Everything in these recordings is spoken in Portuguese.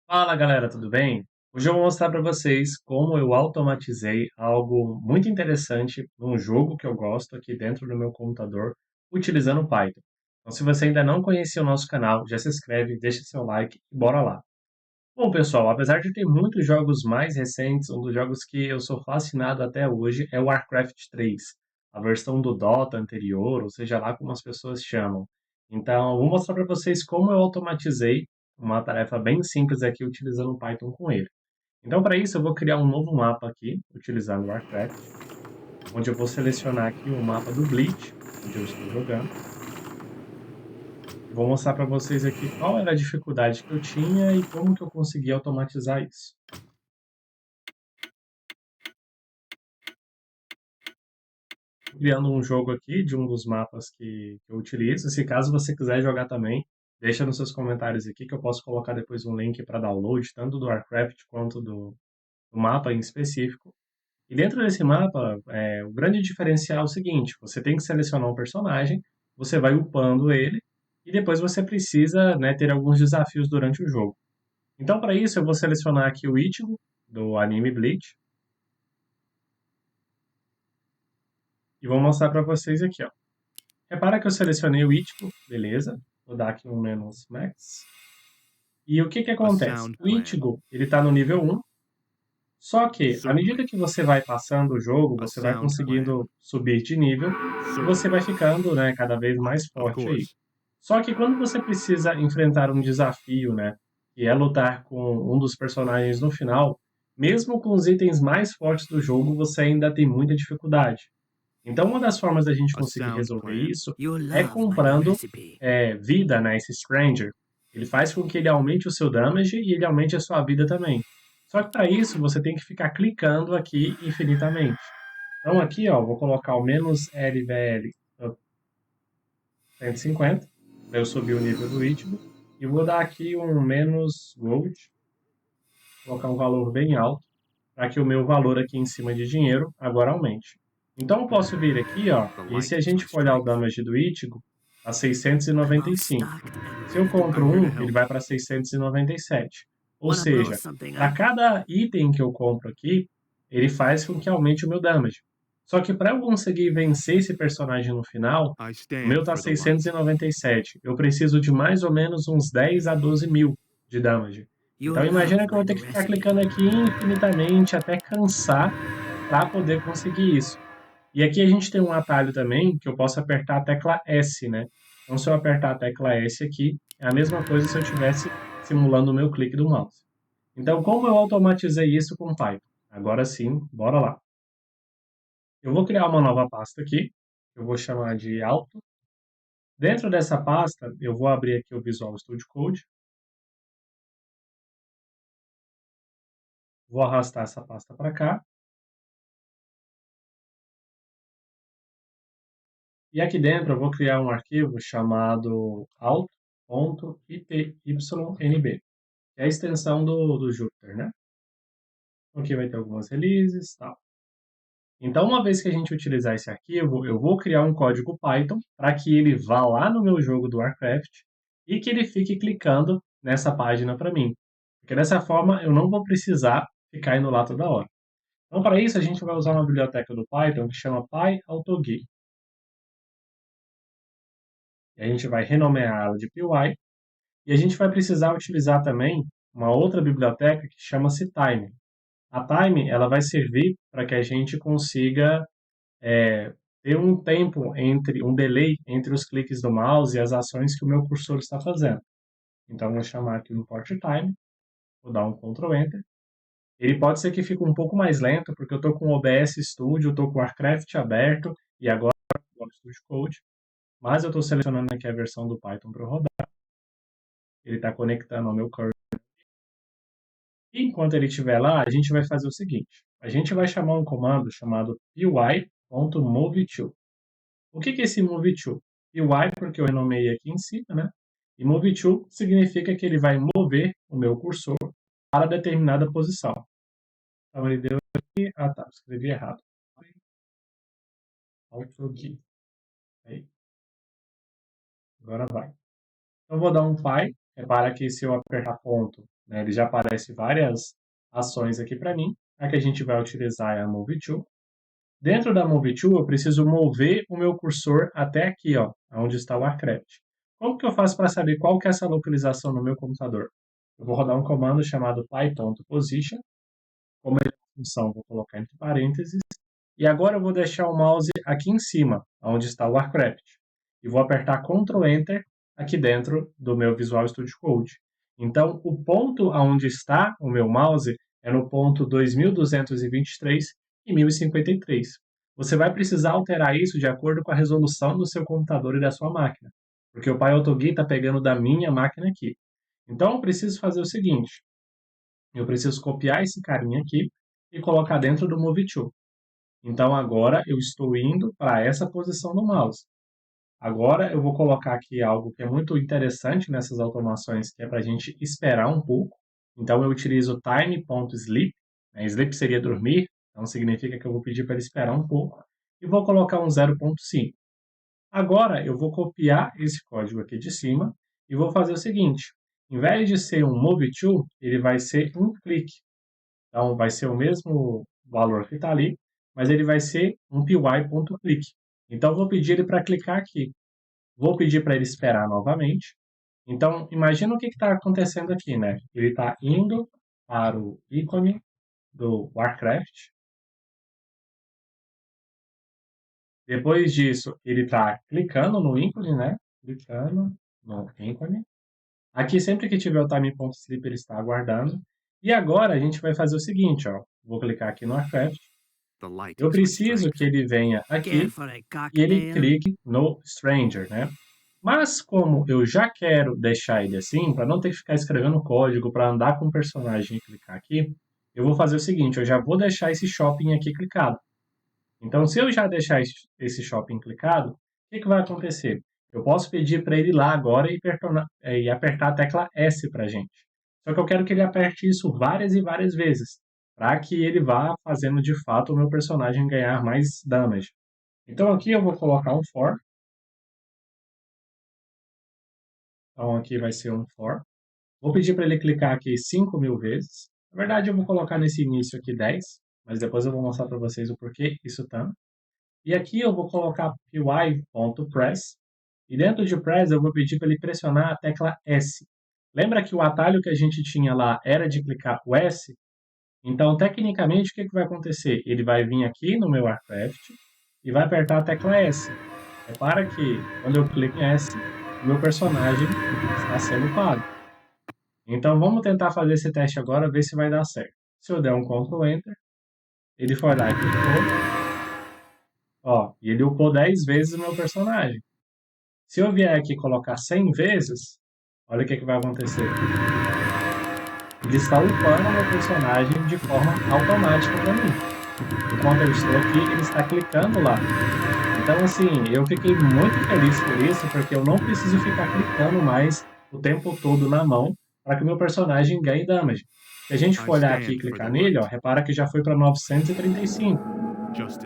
Fala galera, tudo bem? Hoje eu vou mostrar para vocês como eu automatizei algo muito interessante num jogo que eu gosto aqui dentro do meu computador utilizando Python. Então, se você ainda não conhecia o nosso canal, já se inscreve, deixa seu like e bora lá. Bom, pessoal, apesar de ter muitos jogos mais recentes, um dos jogos que eu sou fascinado até hoje é o Warcraft 3, a versão do Dota anterior, ou seja lá como as pessoas chamam. Então, eu vou mostrar para vocês como eu automatizei uma tarefa bem simples aqui utilizando o Python com ele. Então, para isso, eu vou criar um novo mapa aqui, utilizando o Warcraft, onde eu vou selecionar aqui o mapa do Bleach, onde eu estou jogando. Vou mostrar para vocês aqui qual era a dificuldade que eu tinha e como que eu consegui automatizar isso. Criando um jogo aqui de um dos mapas que eu utilizo. Se caso você quiser jogar também, deixa nos seus comentários aqui que eu posso colocar depois um link para download, tanto do Warcraft quanto do mapa em específico. E dentro desse mapa, o grande diferencial é o seguinte: você tem que selecionar um personagem, você vai upando ele, e depois você precisa, né, ter alguns desafios durante o jogo. Então, para isso, eu vou selecionar aqui o Ichigo, do anime Bleach, e vou mostrar para vocês aqui, ó. Repara que eu selecionei o Ichigo, beleza. Vou dar aqui um menos max. E o que que A acontece? sound O plan. Ichigo, ele tá no nível 1, só que à medida Certainly. que você vai passando o jogo, A você vai sound plan. conseguindo subir de nível e você vai Certainly. ficando, né, cada vez mais Of forte aí. course. Só que quando você precisa enfrentar um desafio, né, que é lutar com um dos personagens no final, mesmo com os itens mais fortes do jogo, você ainda tem muita dificuldade. Então, uma das formas da gente A conseguir sound resolver plan. isso You'll é love my new comprando recipe. vida, né? Esse Stranger. Ele faz com que ele aumente o seu damage e ele aumente a sua vida também. Só que para isso você tem que ficar clicando aqui infinitamente. Então aqui, ó, vou colocar o menos LVL 150 para eu subir o nível do Ichigo. E vou dar aqui um menos gold, colocar um valor bem alto, para que o meu valor aqui em cima de dinheiro agora aumente. Então eu posso vir aqui, ó, The e se light a is my gente for olhar o strength. damage do Ichigo, tá I'm all 695. stocked and Se eu ready to compro I'm here to um, go. ele help. vai para 697. Ou Wanna blow seja, something para up? cada item que eu compro aqui, ele faz com que aumente o meu damage. Só que para eu conseguir vencer esse personagem no final, I o meu stand tá for the light. 697. Eu preciso de mais ou menos uns 10 a 12 mil de damage. You'll Então imagina love que eu my vou ter new que ficar recipe. clicando aqui infinitamente até cansar para poder conseguir isso. E aqui a gente tem um atalho também que eu posso apertar a tecla S, né? Então, se eu apertar a tecla S aqui, é a mesma coisa se eu estivesse simulando o meu clique do mouse. Então, como eu automatizei isso com Python? Agora sim, bora lá. Eu vou criar uma nova pasta aqui, eu vou chamar de auto. Dentro dessa pasta, eu vou abrir aqui o Visual Studio Code, vou arrastar essa pasta para cá, e aqui dentro eu vou criar um arquivo chamado auto.ipynb, que é a extensão do Jupyter, né? Aqui vai ter algumas releases, tal. Então, uma vez que a gente utilizar esse arquivo, eu vou criar um código Python para que ele vá lá no meu jogo do Warcraft e que ele fique clicando nessa página para mim. Porque dessa forma eu não vou precisar ficar indo lá toda hora. Então, para isso, a gente vai usar uma biblioteca do Python que chama PyAutoGui. E a gente vai renomear ela de py. E a gente vai precisar utilizar também uma outra biblioteca que chama-se Time. A Time ela vai servir para que a gente consiga ter um tempo entre, um delay entre os cliques do mouse e as ações que o meu cursor está fazendo. Então, vou chamar aqui o import time, vou dar um Ctrl Enter. Ele pode ser que fique um pouco mais lento, porque eu estou com o OBS Studio, estou com o Warcraft aberto e agora o Studio Code, mas eu estou selecionando aqui a versão do Python para rodar. Ele está conectando ao meu cursor. E enquanto ele estiver lá, a gente vai fazer o seguinte: a gente vai chamar um comando chamado py.moveTo. O que é esse moveTo? Py, porque eu renomeei aqui em cima, né? E moveTo significa que ele vai mover o meu cursor para determinada posição. Então ele deu aqui. Ah, tá, escrevi errado. Aí, agora vai. Então vou dar um py repara que se eu apertar ponto, né, ele já aparece várias ações aqui para mim. A que a gente vai utilizar é a Move To. Dentro da Move To, eu preciso mover o meu cursor até aqui, ó, onde está o Warcraft. Como que eu faço para saber qual que é essa localização no meu computador? Eu vou rodar um comando chamado py.position, como ele é uma função, vou colocar entre parênteses, e agora eu vou deixar o mouse aqui em cima, onde está o Warcraft, e vou apertar Ctrl Enter aqui dentro do meu Visual Studio Code. Então, o ponto onde está o meu mouse é no ponto 2223 e 1053. Você vai precisar alterar isso de acordo com a resolução do seu computador e da sua máquina, porque o PyAutoGui está pegando da minha máquina aqui. Então, eu preciso fazer o seguinte, eu preciso copiar esse carinha aqui e colocar dentro do Move To. Então agora eu estou indo para essa posição do mouse. Agora eu vou colocar aqui algo que é muito interessante nessas automações, que é para a gente esperar um pouco. Então eu utilizo time.sleep, né? Sleep seria dormir, então significa que eu vou pedir para ele esperar um pouco, e vou colocar um 0.5. Agora eu vou copiar esse código aqui de cima e vou fazer o seguinte, em vez de ser um move to, ele vai ser um clique. Então, vai ser o mesmo valor que está ali, mas ele vai ser um py.click. Então, vou pedir ele para clicar aqui. Vou pedir para ele esperar novamente. Então, imagina o que está acontecendo aqui, né? Ele está indo para o ícone do Warcraft. Depois disso, ele está clicando no ícone, né? Clicando no ícone. Aqui, sempre que tiver o time.sleep, ele está aguardando. E agora, a gente vai fazer o seguinte, ó. Vou clicar aqui no Warcraft. Eu preciso que ele venha aqui e ele clique no Stranger, né? Mas como eu já quero deixar ele assim, para não ter que ficar escrevendo código, para andar com o personagem e clicar aqui, eu vou fazer o seguinte, eu já vou deixar esse shopping aqui clicado. Então, se eu já deixar esse shopping clicado, o que, que vai acontecer? Eu posso pedir para ele ir lá agora e apertar a tecla S para a gente. Só que eu quero que ele aperte isso várias e várias vezes, para que ele vá fazendo de fato o meu personagem ganhar mais damage. Então aqui eu vou colocar um for. Então aqui vai ser um for. Vou pedir para ele clicar aqui 5.000 vezes. Na verdade, eu vou colocar nesse início aqui 10, mas depois eu vou mostrar para vocês o porquê isso tá. E aqui eu vou colocar py.press. E dentro de press eu vou pedir para ele pressionar a tecla S. Lembra que o atalho que a gente tinha lá era de clicar o S? Então, tecnicamente, o que, que vai acontecer? Ele vai vir aqui no meu Warcraft e vai apertar a tecla S. Repara que quando eu clico em S, o meu personagem está sendo pago. Então, vamos tentar fazer esse teste agora, ver se vai dar certo. Se eu der um Ctrl Enter, ele foi lá e clicou. Ó, e ele upou 10 vezes o meu personagem. Se eu vier aqui colocar 100 vezes, olha o que, que vai acontecer. Ele está upando o meu personagem de forma automática para mim. Enquanto eu estou aqui, ele está clicando lá. Então, assim, eu fiquei muito feliz por isso, porque eu não preciso ficar clicando mais o tempo todo na mão para que o meu personagem ganhe damage. Se a gente for olhar aqui e clicar nele, ó, repara que já foi para 935.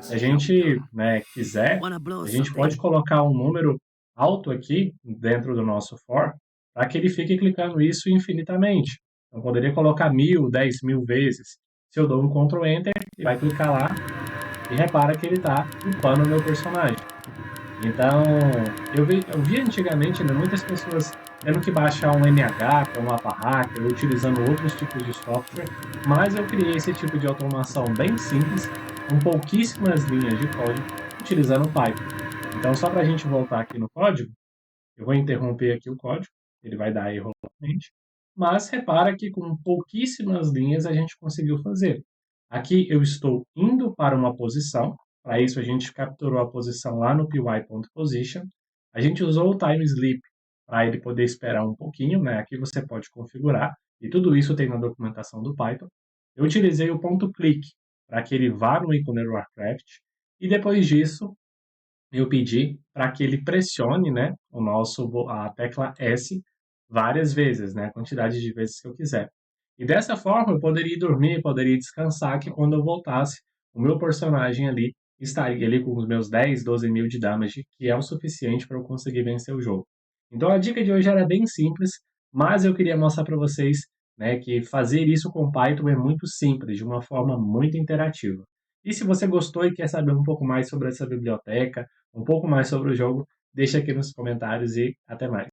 Se a gente, né, quiser, a gente pode colocar um número alto aqui dentro do nosso for para que ele fique clicando isso infinitamente. Eu poderia colocar 1.000, 10.000 vezes. Se eu dou um Ctrl Enter, ele vai clicar lá e repara que ele está upando o meu personagem. Então, eu vi antigamente, né, muitas pessoas tendo que baixar um MH, que é um mapa hacker, utilizando outros tipos de software, mas eu criei esse tipo de automação bem simples, com pouquíssimas linhas de código, utilizando o Python. Então, só para a gente voltar aqui no código, eu vou interromper aqui o código, ele vai dar erro novamente, mas repara que com pouquíssimas linhas a gente conseguiu fazer. Aqui eu estou indo para uma posição, para isso a gente capturou a posição lá no py.position, a gente usou o time sleep para ele poder esperar um pouquinho, né? Aqui você pode configurar, e tudo isso tem na documentação do Python. Eu utilizei o ponto click para que ele vá no ícone do Warcraft, e depois disso eu pedi para que ele pressione, né, a tecla S várias vezes, né, a quantidade de vezes que eu quiser. E dessa forma eu poderia dormir, poderia descansar, que quando eu voltasse, o meu personagem ali estaria ali com os meus 10, 12 mil de damage, que é o suficiente para eu conseguir vencer o jogo. Então a dica de hoje era bem simples, Mas eu queria mostrar para vocês, né, que fazer isso com Python é muito simples, de uma forma muito interativa. E se você gostou e quer saber um pouco mais sobre essa biblioteca, um pouco mais sobre o jogo, deixa aqui nos comentários e até mais.